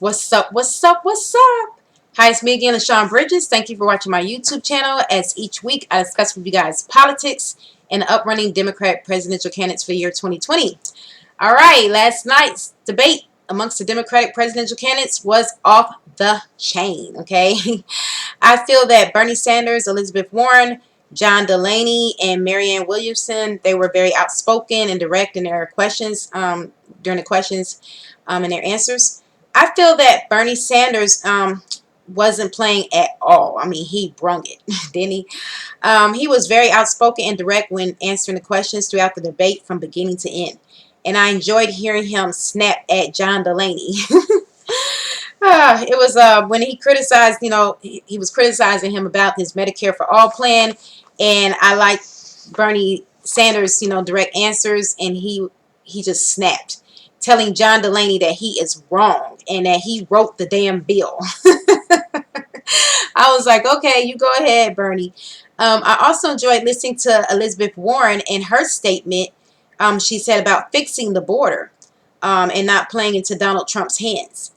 What's up? What's up? What's up? Hi, it's me again, LaShawn Bridges. Thank you for watching my YouTube channel. As each week, I discuss with you guys politics and the uprunning Democratic presidential candidates for the year 2020. All right, last night's debate amongst the Democratic presidential candidates was off the chain, okay? I feel that Bernie Sanders, Elizabeth Warren, John Delaney, and Marianne Williamson, they were very outspoken and direct in their questions, during the questions and their answers. I feel that Bernie Sanders wasn't playing at all. I mean, he brung it, didn't he? He was very outspoken and direct when answering the questions throughout the debate from beginning to end. And I enjoyed hearing him snap at John Delaney. It was when he criticized, he was criticizing him about his Medicare for All plan. And I like Bernie Sanders, direct answers. And he just snapped, telling John Delaney that he is wrong and that he wrote the damn bill. I was like, okay, you go ahead, Bernie. I also enjoyed listening to Elizabeth Warren and her statement she said about fixing the border and not playing into Donald Trump's hands.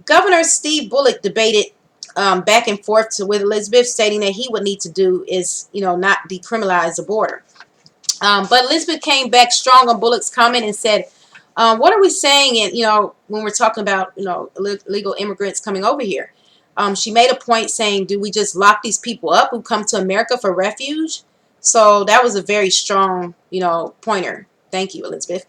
Governor Steve Bullock debated back and forth with Elizabeth, stating that he would need to do is, not decriminalize the border. But Elizabeth came back strong on Bullock's comment and said, what are we saying? And, when we're talking about, illegal immigrants coming over here, she made a point saying, do we just lock these people up who come to America for refuge? So that was a very strong, pointer. Thank you, Elizabeth.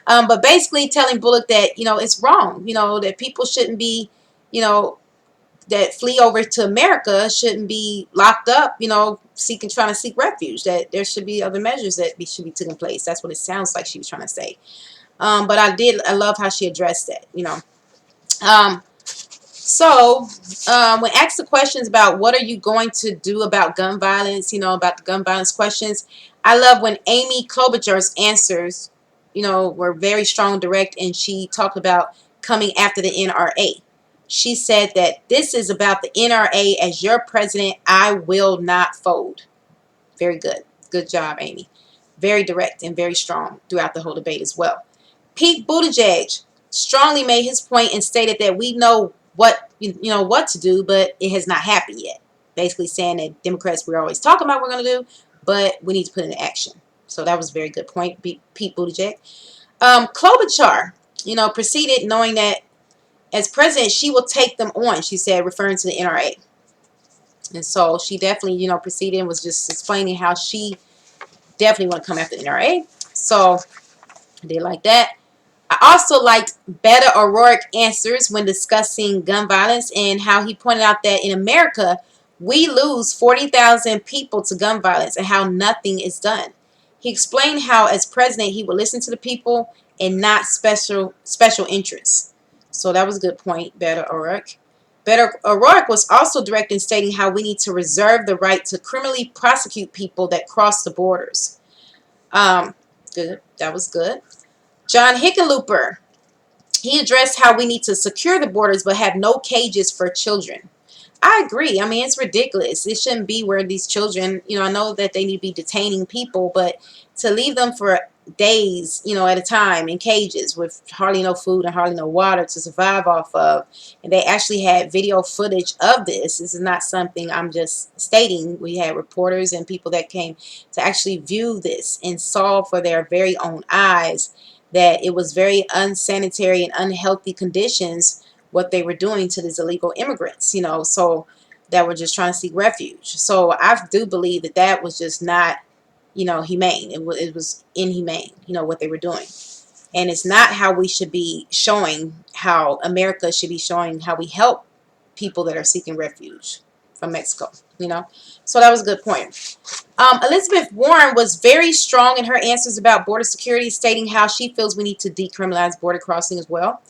But basically telling Bullock that, it's wrong, that people shouldn't be, that flee over to America shouldn't be locked up, trying to seek refuge, that there should be other measures that should be taken place. That's what it sounds like she was trying to say. But I love how she addressed that, So, when asked the questions about what are you going to do about gun violence, about the gun violence questions, I love when Amy Klobuchar's answers, were very strong, direct, and she talked about coming after the NRA. She said that this is about the NRA. As your president, I will not fold. Very good. Good job, Amy. Very direct and very strong throughout the whole debate as well. Pete Buttigieg strongly made his point and stated that we know what to do, but it has not happened yet. Basically saying that Democrats, we're always talking about what we're going to do, but we need to put it into action. So that was a very good point, Pete Buttigieg. Klobuchar, proceeded knowing that as president, she will take them on, she said, referring to the NRA. And so she definitely, proceeded and was just explaining how she definitely want to come after the NRA. So I did like that. I also liked Beto O'Rourke's answers when discussing gun violence and how he pointed out that in America, we lose 40,000 people to gun violence and how nothing is done. He explained how as president, he would listen to the people and not special interests. So that was a good point, Beto O'Rourke. Beto O'Rourke was also direct in stating how we need to reserve the right to criminally prosecute people that cross the borders. Good. That was good. John Hickenlooper, he addressed how we need to secure the borders but have no cages for children. I agree. I mean, it's ridiculous. It shouldn't be where these children, I know that they need to be detaining people, but to leave them for days, at a time in cages with hardly no food and hardly no water to survive off of. And they actually had video footage of this. This is not something I'm just stating. We had reporters and people that came to actually view this and saw for their very own eyes that it was very unsanitary and unhealthy conditions what they were doing to these illegal immigrants, so that were just trying to seek refuge. So I do believe that that was just not, humane. It was inhumane, what they were doing. And it's not how we should be showing, how America should be showing how we help people that are seeking refuge from Mexico, So that was a good point. Elizabeth Warren was very strong in her answers about border security, stating how she feels we need to decriminalize border crossing as well.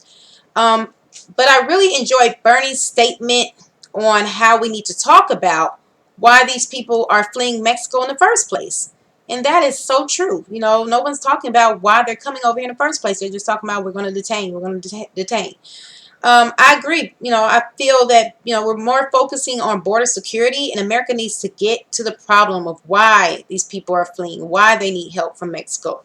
But I really enjoyed Bernie's statement on how we need to talk about why these people are fleeing Mexico in the first place. And that is so true. No one's talking about why they're coming over here in the first place. They're just talking about we're going to detain. We're going to detain. I agree. I feel that, we're more focusing on border security, and America needs to get to the problem of why these people are fleeing, why they need help from Mexico.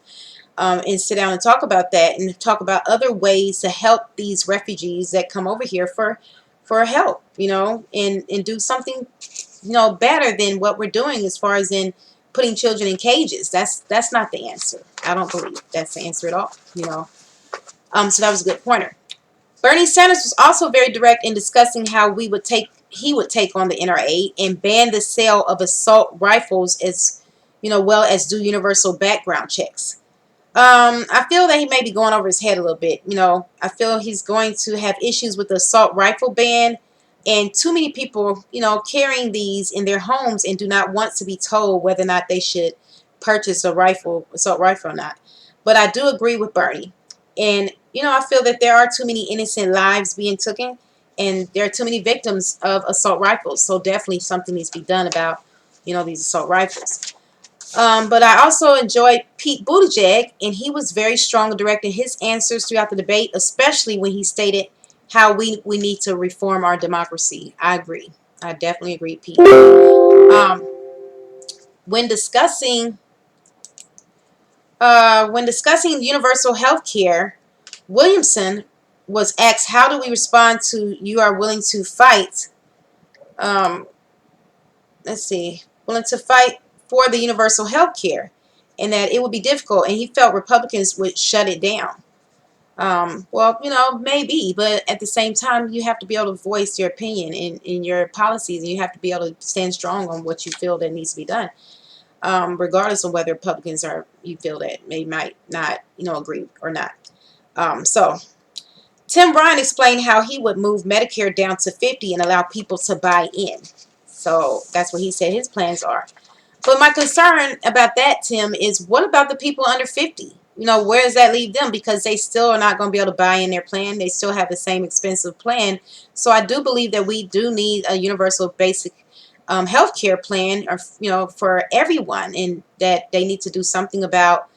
and sit down and talk about that and talk about other ways to help these refugees that come over here for help, and do something, better than what we're doing as far as in putting children in cages. That's not the answer. I don't believe that's the answer at all. So that was a good pointer. Bernie Sanders was also very direct in discussing how he would take on the NRA and ban the sale of assault rifles as well as do universal background checks. I feel that he may be going over his head a little bit. I feel he's going to have issues with the assault rifle ban, and too many people, carrying these in their homes and do not want to be told whether or not they should purchase assault rifle or not. But I do agree with Bernie, and I feel that there are too many innocent lives being taken, and there are too many victims of assault rifles. So definitely something needs to be done about, these assault rifles. But I also enjoyed Pete Buttigieg, and he was very strong in directing his answers throughout the debate, especially when he stated how we need to reform our democracy. I agree. I definitely agree, Pete. When discussing universal health care, Williamson was asked, "How do we respond to you are willing to fight?" Um, let's see, willing to fight for the universal health care, and that it would be difficult, and he felt Republicans would shut it down. Well, maybe, but at the same time, you have to be able to voice your opinion in your policies, and you have to be able to stand strong on what you feel that needs to be done, regardless of whether Republicans you feel that they might not, agree or not. So Tim Ryan explained how he would move Medicare down to 50 and allow people to buy in. So that's what he said his plans are. But my concern about that, Tim, is what about the people under 50? Where does that leave them? Because they still are not going to be able to buy in their plan. They still have the same expensive plan. So I do believe that we do need a universal basic health care plan, or for everyone, and that they need to do something about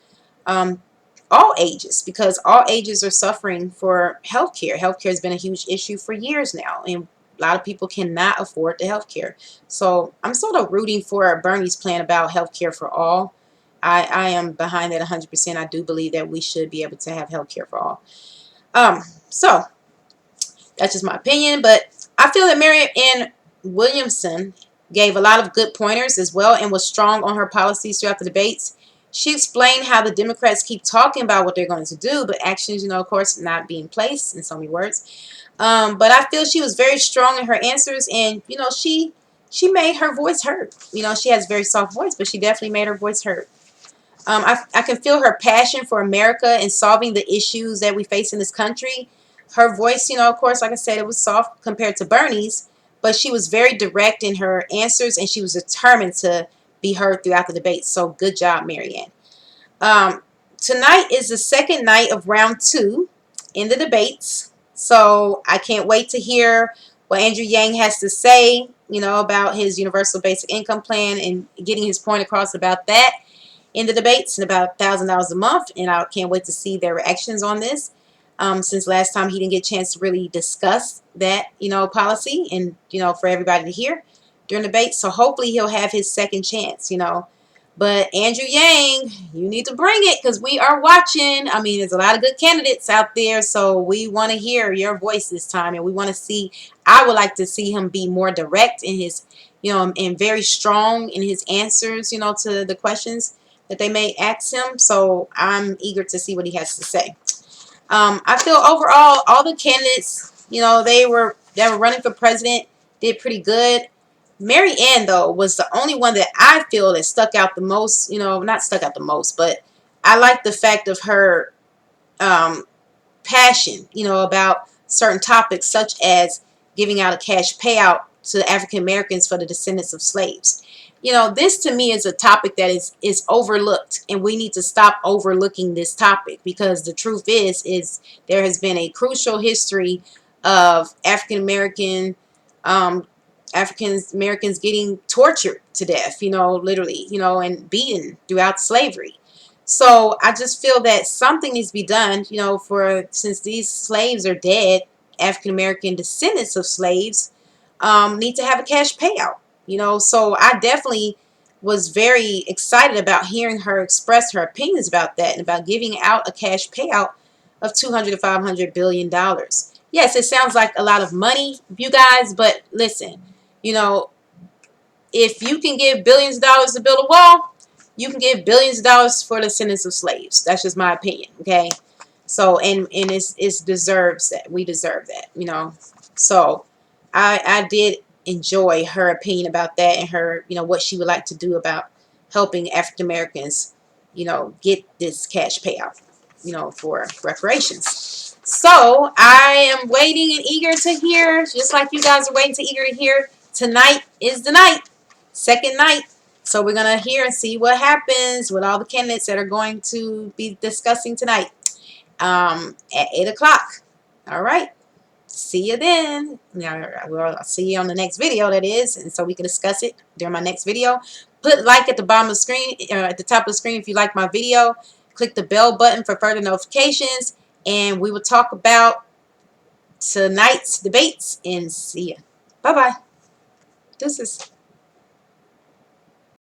all ages, because all ages are suffering for health care. Health care has been a huge issue for years now, and a lot of people cannot afford the health care. So I'm sort of rooting for Bernie's plan about health care for all. I am behind that 100%. I do believe that we should be able to have health care for all. So that's just my opinion, but I feel that Marianne Williamson gave a lot of good pointers as well and was strong on her policies throughout the debates. She explained how the Democrats keep talking about what they're going to do, but actions, of course, not being placed, in so many words. But I feel she was very strong in her answers, and she made her voice heard. She has a very soft voice, but she definitely made her voice heard. I can feel her passion for America and solving the issues that we face in this country. Her voice, of course, like I said, it was soft compared to Bernie's, but she was very direct in her answers, and she was determined to be heard throughout the debate. So good job, Marianne. Tonight is the second night of round 2 in the debates. So I can't wait to hear what Andrew Yang has to say, about his universal basic income plan and getting his point across about that in the debates, and about $1,000 a month. And I can't wait to see their reactions on this. Since last time he didn't get a chance to really discuss that, policy, and, for everybody to hear during the debate. So hopefully he'll have his second chance, But Andrew Yang, you need to bring it, because we are watching. I mean, there's a lot of good candidates out there, so we want to hear your voice this time, and we want to see. I would like to see him be more direct in his, and very strong in his answers, to the questions that they may ask him. So I'm eager to see what he has to say. I feel overall all the candidates, they were running for president, did pretty good. Marianne, though, was the only one that I feel that stuck out the most. Not stuck out the most, but I like the fact of her passion, about certain topics, such as giving out a cash payout to African Americans for the descendants of slaves. This to me is a topic that is overlooked, and we need to stop overlooking this topic, because the truth is there has been a crucial history of African Americans getting tortured to death, literally, and beaten throughout slavery. So I just feel that something needs to be done, since these slaves are dead. African American descendants of slaves need to have a cash payout. So I definitely was very excited about hearing her express her opinions about that and about giving out a cash payout of 200 to 500 billion dollars. Yes, it sounds like a lot of money, you guys, but listen, you know, if you can give billions of dollars to build a wall, you can give billions of dollars for the descendants of slaves. That's just my opinion, okay? So and it's deserves that. We deserve that, you know. So I did enjoy her opinion about that and her, you know, what she would like to do about helping African Americans, you know, get this cash payout, you know, for reparations. So I am waiting and eager to hear, just like you guys are waiting to eager to hear. Tonight is the night, second night. So we're gonna hear and see what happens with all the candidates that are going to be discussing tonight at 8 o'clock. All right. See you then. I'll see you on the next video, that is, and so we can discuss it during my next video. Put like at the bottom of the screen, at the top of the screen if you like my video. Click the bell button for further notifications, and we will talk about tonight's debates, and see ya. Bye-bye. This is